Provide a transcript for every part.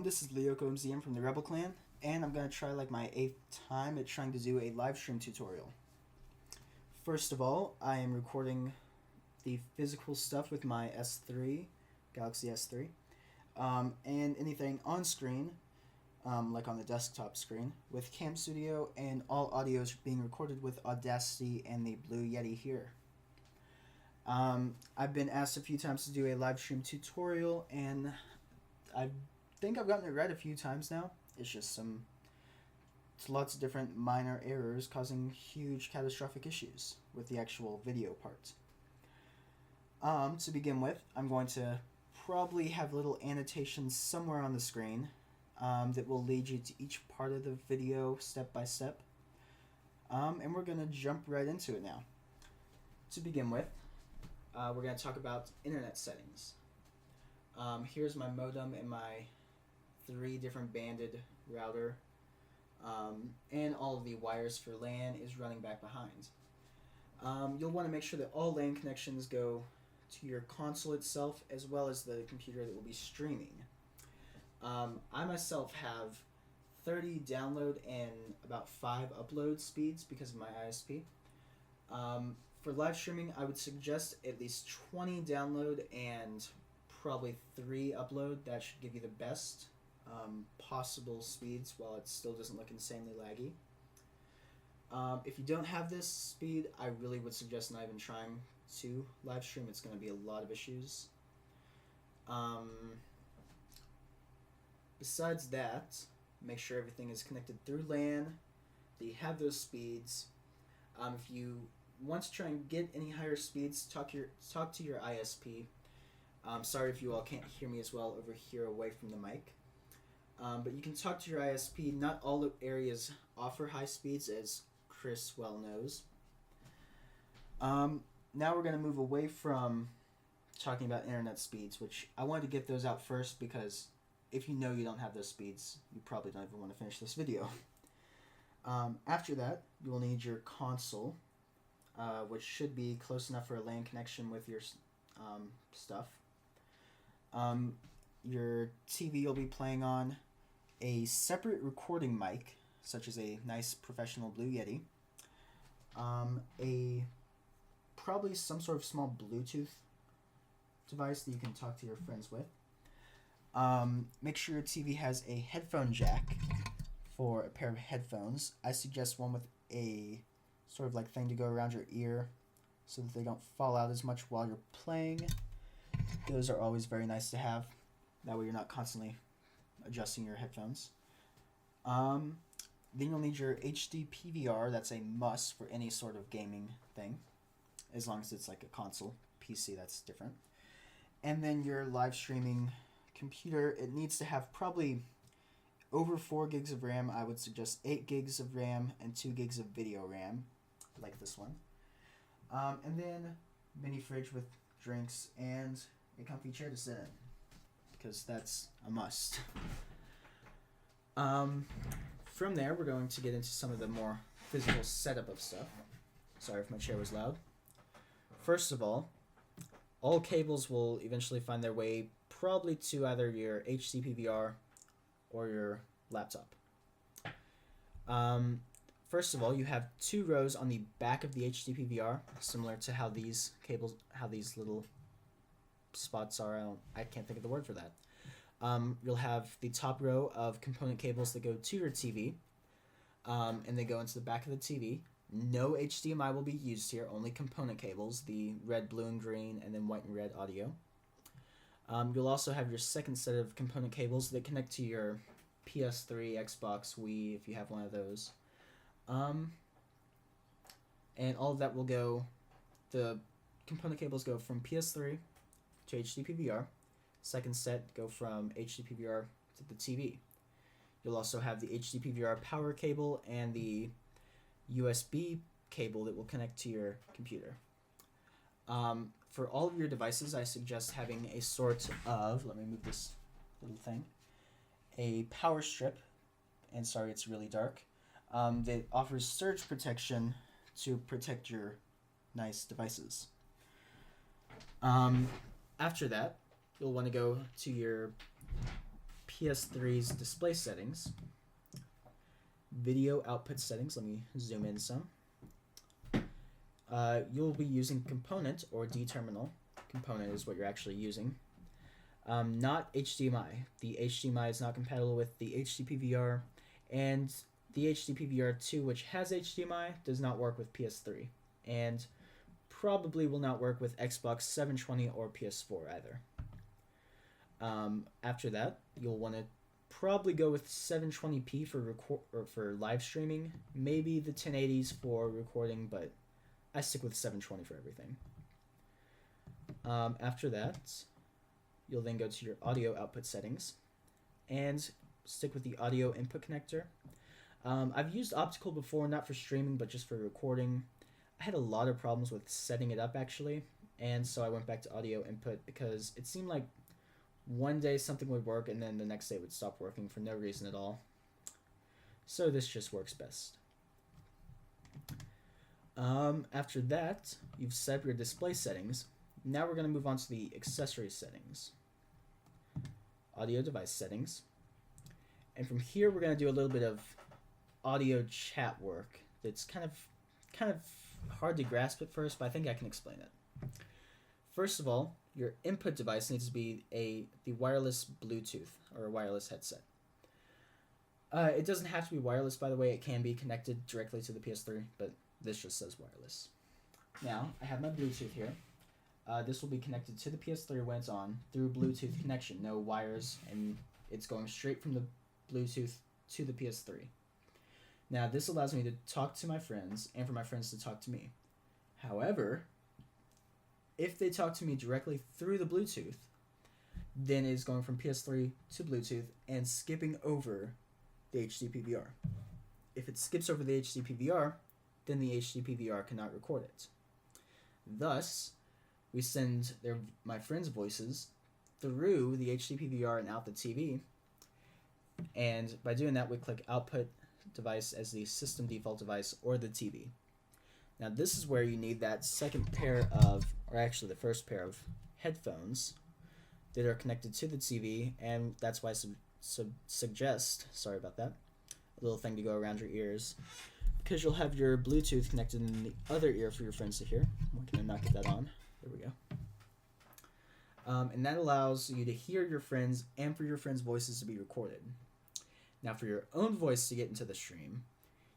this is Lyoko MZM from the Rebel Clan, and I'm going to try like my 8th time at trying to do a live stream tutorial. First of all, I am recording the physical stuff with my S3, Galaxy S3, and anything on screen, like on the desktop screen, with Cam Studio, and all audio is being recorded with Audacity and the Blue Yeti here. I've been asked a few times to do a live stream tutorial, and I think I've gotten it right a few times now. It's just lots of different minor errors causing huge catastrophic issues with the actual video part. To begin with, I'm going to probably have little annotations somewhere on the screen that will lead you to each part of the video step by step. And we're going to jump right into it now. To begin with, we're going to talk about internet settings. Here's my modem and my 3 different banded router, and all of the wires for LAN is running back behind. You'll want to make sure that all LAN connections go to your console itself as well as the computer that will be streaming. I myself have 30 download and about 5 upload speeds because of my ISP. For live streaming, I would suggest at least 20 download and probably 3 upload. That should give you the best possible speeds while it still doesn't look insanely laggy. If you don't have this speed, I really would suggest not even trying to live stream. It's going to be a lot of issues. Besides that, make sure everything is connected through LAN, that you have those speeds. If you want to try and get any higher speeds, talk to your ISP. Sorry if you all can't hear me as well over here away from the mic. But you can talk to your ISP. Not all areas offer high speeds, as Chris well knows. Now we're going to move away from talking about internet speeds, which I wanted to get those out first because if you know you don't have those speeds, you probably don't even want to finish this video. After that, you will need your console, which should be close enough for a LAN connection with your stuff. Your TV you'll be playing on, a separate recording mic, such as a nice professional Blue Yeti, probably some sort of small Bluetooth device that you can talk to your friends with. Make sure your TV has a headphone jack for a pair of headphones. I suggest one with a sort of like thing to go around your ear so that they don't fall out as much while you're playing. Those are always very nice to have. That way you're not constantly adjusting your headphones. Then you'll need your HD PVR. That's a must for any sort of gaming thing, as long as it's like a console. PC, that's different. And then your live streaming computer, it needs to have probably over 4 gigs of RAM. I would suggest 8 gigs of RAM and 2 gigs of video RAM, like this one. And then mini fridge with drinks and a comfy chair to sit in, because that's a must. From there, we're going to get into some of the more physical setup of stuff. Sorry if my chair was loud. First of all cables will eventually find their way probably to either your HD PVR or your laptop. First of all, you have 2 rows on the back of the HD PVR, similar to how these little spots are. I can't think of the word for that. You'll have the top row of component cables that go to your TV, and they go into the back of the TV. No HDMI will be used here, only component cables, the red, blue, and green, and then white and red audio. You'll also have your second set of component cables that connect to your PS3, Xbox, Wii, if you have one of those. And all of that will go, the component cables go from PS3 to HD PVR. Second set go from HD PVR to the TV. You'll also have the HD PVR power cable and the USB cable that will connect to your computer. For all of your devices, I suggest having a sort of, let me move this little thing, a power strip, and sorry it's really dark, that offers surge protection to protect your nice devices. After that, you'll want to go to your PS3's display settings, video output settings, let me zoom in some. You'll be using component or D-terminal. Component is what you're actually using. Not HDMI. The HDMI is not compatible with the HDPVR, and the HDPVR2, which has HDMI, does not work with PS3, and probably will not work with Xbox 720 or PS4 either. After that, you'll want to probably go with 720p for live streaming, maybe the 1080s for recording, but I stick with 720 for everything. After that, you'll then go to your audio output settings and stick with the audio input connector. I've used optical before, not for streaming, but just for recording. I had a lot of problems with setting it up actually, and so I went back to audio input because it seemed like one day something would work and then the next day it would stop working for no reason at all. So this just works best. After that, you've set up your display settings. Now we're going to move on to the accessory settings. Audio device settings. And from here we're going to do a little bit of audio chat work that's kind of hard to grasp at first, but I think I can explain it. First of all, your input device needs to be the wireless Bluetooth or a wireless headset. It doesn't have to be wireless, by the way. It can be connected directly to the PS3, but this just says wireless. Now, I have my Bluetooth here. This will be connected to the PS3 when it's on through Bluetooth connection, no wires, and it's going straight from the Bluetooth to the PS3. Now, this allows me to talk to my friends and for my friends to talk to me. However, if they talk to me directly through the Bluetooth, then it's going from PS3 to Bluetooth and skipping over the HDPVR. If it skips over the HDPVR, then the HDPVR cannot record it. Thus, we send my friends' voices through the HDPVR and out the TV, and by doing that, we click output device as the system default device or the TV. Now this is where you need that second pair of, or actually the first pair of headphones that are connected to the TV, and that's why I suggest, sorry about that, a little thing to go around your ears, because you'll have your Bluetooth connected in the other ear for your friends to hear. Why can I not get that on? There we go. And that allows you to hear your friends and for your friends' voices to be recorded. Now for your own voice to get into the stream,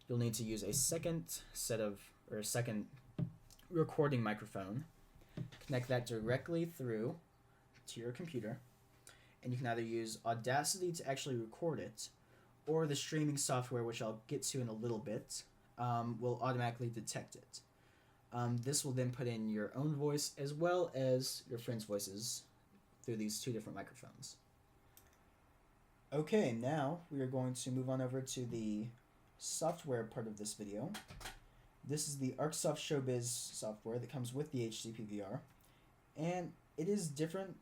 you'll need to use a second recording microphone, connect that directly through to your computer, and you can either use Audacity to actually record it, or the streaming software, which I'll get to in a little bit, will automatically detect it. This will then put in your own voice as well as your friends' voices through these two different microphones. Okay, now we are going to move on over to the software part of this video. This is the ArcSoft Showbiz software that comes with the HDPVR, and it is different.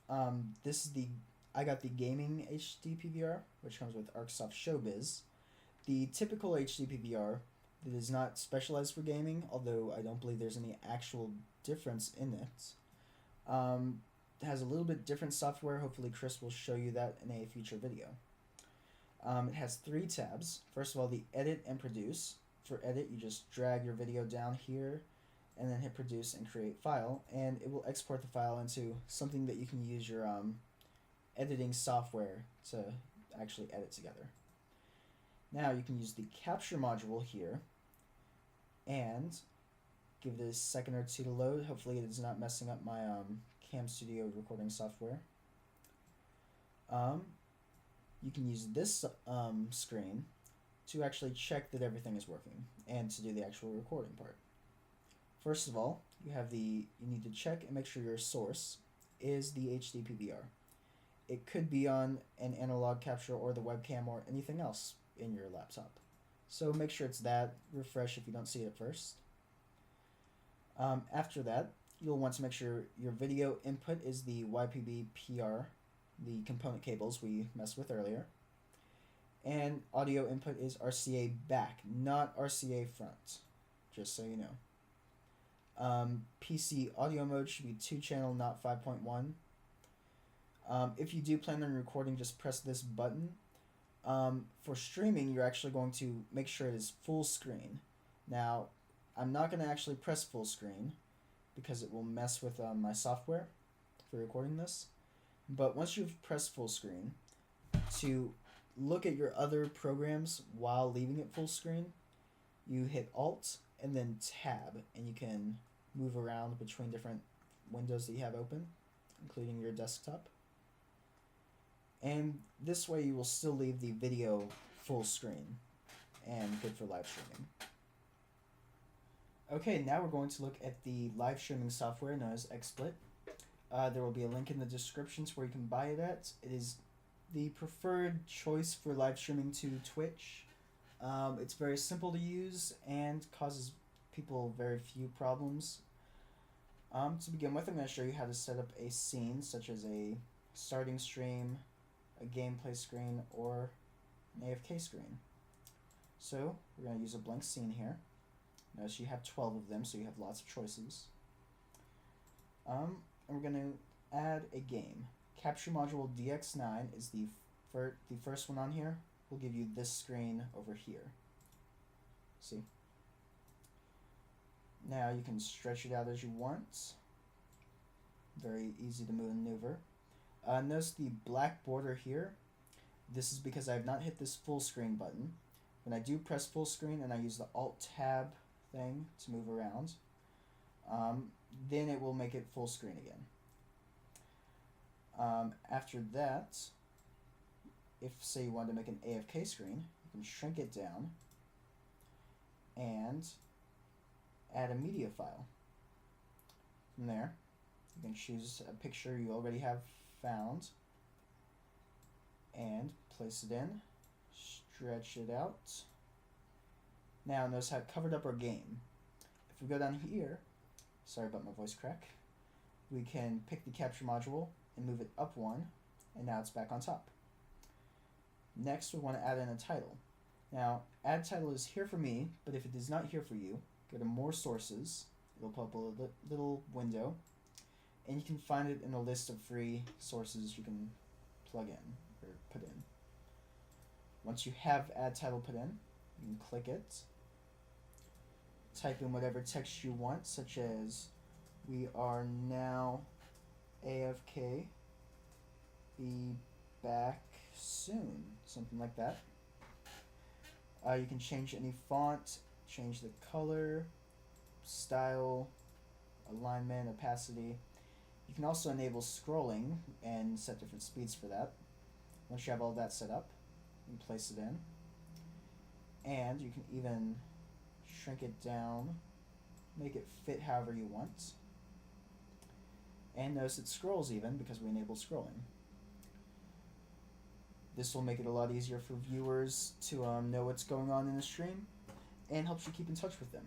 I got the gaming HDPVR, which comes with ArcSoft Showbiz. The typical HDPVR that is not specialized for gaming, although I don't believe there's any actual difference in it. It has a little bit different software. Hopefully Chris will show you that in a future video. It has 3 tabs. First of all, the edit and produce. For edit, you just drag your video down here and then hit produce and create file, and it will export the file into something that you can use your editing software to actually edit together. Now you can use the capture module here and give it a second or two to load. Hopefully it is not messing up my Cam Studio recording software. You can use this screen to actually check that everything is working and to do the actual recording part. First of all, you need to check and make sure your source is the HDPVR. It could be on an analog capture or the webcam or anything else in your laptop. So make sure it's that. Refresh if you don't see it at first. After that, you'll want to make sure your video input is the YPB PR, the component cables we messed with earlier. And audio input is RCA back, not RCA front, just so you know. PC audio mode should be 2-channel, not 5.1. If you do plan on recording, just press this button. For streaming, you're actually going to make sure it is full screen. Now, I'm not going to actually press full screen because it will mess with my software for recording this. But once you've pressed full screen, to look at your other programs while leaving it full screen, you hit Alt and then Tab, and you can move around between different windows that you have open, including your desktop. And this way you will still leave the video full screen and good for live streaming. Okay, now we're going to look at the live streaming software known as XSplit. There will be a link in the descriptions where you can buy it at. It is the preferred choice for live streaming to Twitch. It's very simple to use and causes people very few problems. To begin with, I'm going to show you how to set up a scene, such as a starting stream, a gameplay screen, or an AFK screen. So we're going to use a blank scene here. Notice you have 12 of them, so you have lots of choices. And we're going to add a game. Capture module DX9 is the first one on here. We'll give you this screen over here. See? Now you can stretch it out as you want. Very easy to maneuver. Notice the black border here. This is because I have not hit this full screen button. When I do press full screen and I use the Alt Tab thing to move around, then it will make it full screen again. After that, if say you want to make an AFK screen, you can shrink it down and add a media file. From there, you can choose a picture you already have found and place it in, stretch it out. Now notice how it covered up our game. If we go down here, sorry about my voice crack, we can pick the capture module and move it up one, and now it's back on top. Next, we want to add in a title. Now, add title is here for me, but if it is not here for you, go to more sources. It'll pop up a little window, and you can find it in a list of free sources you can plug in or put in. Once you have add title put in, you can click it, type in whatever text you want, such as "We are now AFK, be back soon," something like that. You can change any font, change the color, style, alignment, opacity. You can also enable scrolling and set different speeds for that. Once you have all that set up, you can place it in. And you can even shrink it down, make it fit however you want. And notice it scrolls even because we enabled scrolling. This will make it a lot easier for viewers to know what's going on in the stream and helps you keep in touch with them.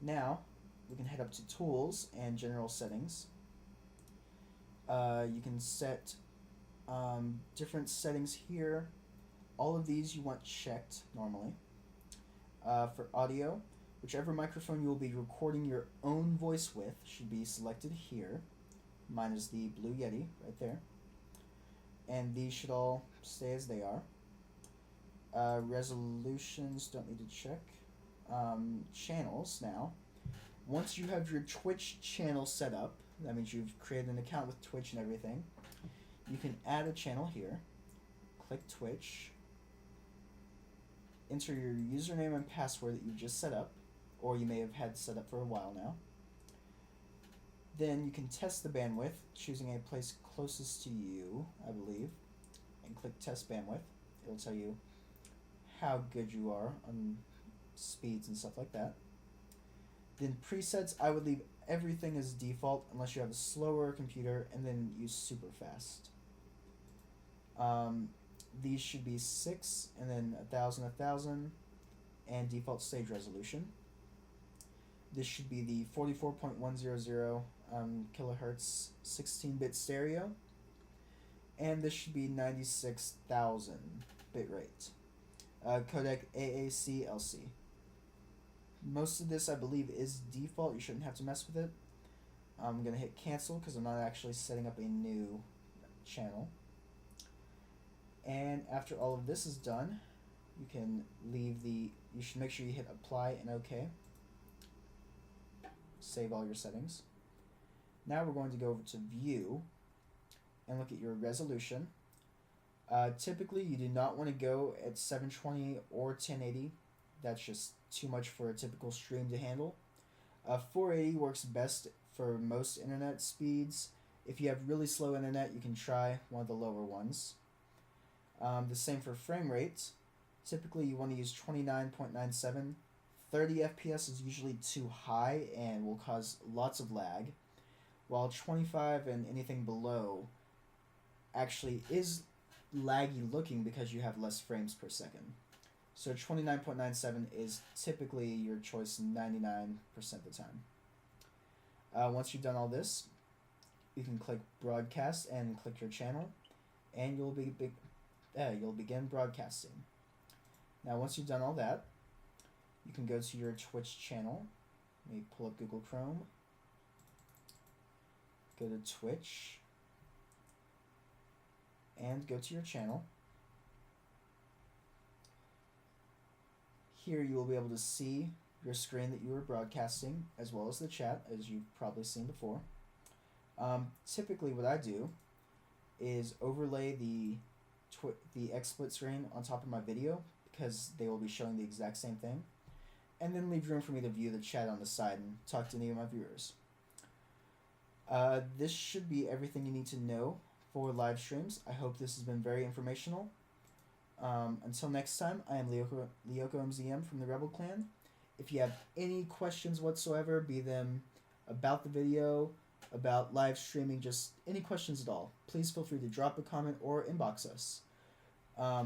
Now, we can head up to Tools and General Settings. You can set different settings here. All of these you want checked normally. For audio, whichever microphone you will be recording your own voice with should be selected here. Mine is the Blue Yeti right there. And these should all stay as they are. Resolutions, don't need to check. Channels now. Once you have your Twitch channel set up, that means you've created an account with Twitch and everything, you can add a channel here. Click Twitch. Enter your username and password that you've just set up, or you may have had set up for a while now. Then you can test the bandwidth, choosing a place closest to you, I believe, and click Test Bandwidth. It'll tell you how good you are on speeds and stuff like that. Then presets, I would leave everything as default unless you have a slower computer, and then use super fast. These should be 6, and then 1000, and default stage resolution. This should be the 44.100 kilohertz 16-bit stereo, and this should be 96,000 bit rate. Codec AAC LC. Most of this, I believe, is default. You shouldn't have to mess with it. I'm going to hit cancel because I'm not actually setting up a new channel. And after all of this is done, you can leave the, you should make sure you hit apply and OK. Save all your settings. Now we're going to go over to view and look at your resolution. Typically you do not want to go at 720 or 1080. That's just too much for a typical stream to handle. 480 works best for most internet speeds. If you have really slow internet, you can try one of the lower ones. The same for frame rate. Typically you want to use 29.97. 30 FPS is usually too high and will cause lots of lag, while 25 and anything below actually is laggy looking because you have less frames per second. So 29.97 is typically your choice 99% of the time. Once you've done all this, you can click broadcast and click your channel, and you'll begin broadcasting. Now once you've done all that, you can go to your Twitch channel. Let me pull up Google Chrome. Go to Twitch and go to your channel. Here you will be able to see your screen that you were broadcasting as well as the chat, as you've probably seen before. Typically what I do is overlay the XSplit screen on top of my video because they will be showing the exact same thing, and then leave room for me to view the chat on the side and talk to any of my viewers. This should be everything you need to know for live streams. I hope this has been very informational. Until next time, I am Lyoko MZM from the Rebel Clan. If you have any questions whatsoever, be them about the video, about live streaming, just any questions at all, please feel free to drop a comment or inbox us.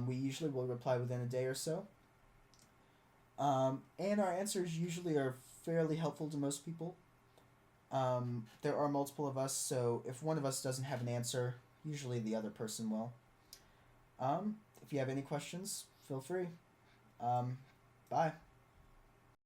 We usually will reply within a day or so. And our answers usually are fairly helpful to most people. There are multiple of us, so if one of us doesn't have an answer, usually the other person will. If you have any questions, feel free. Bye.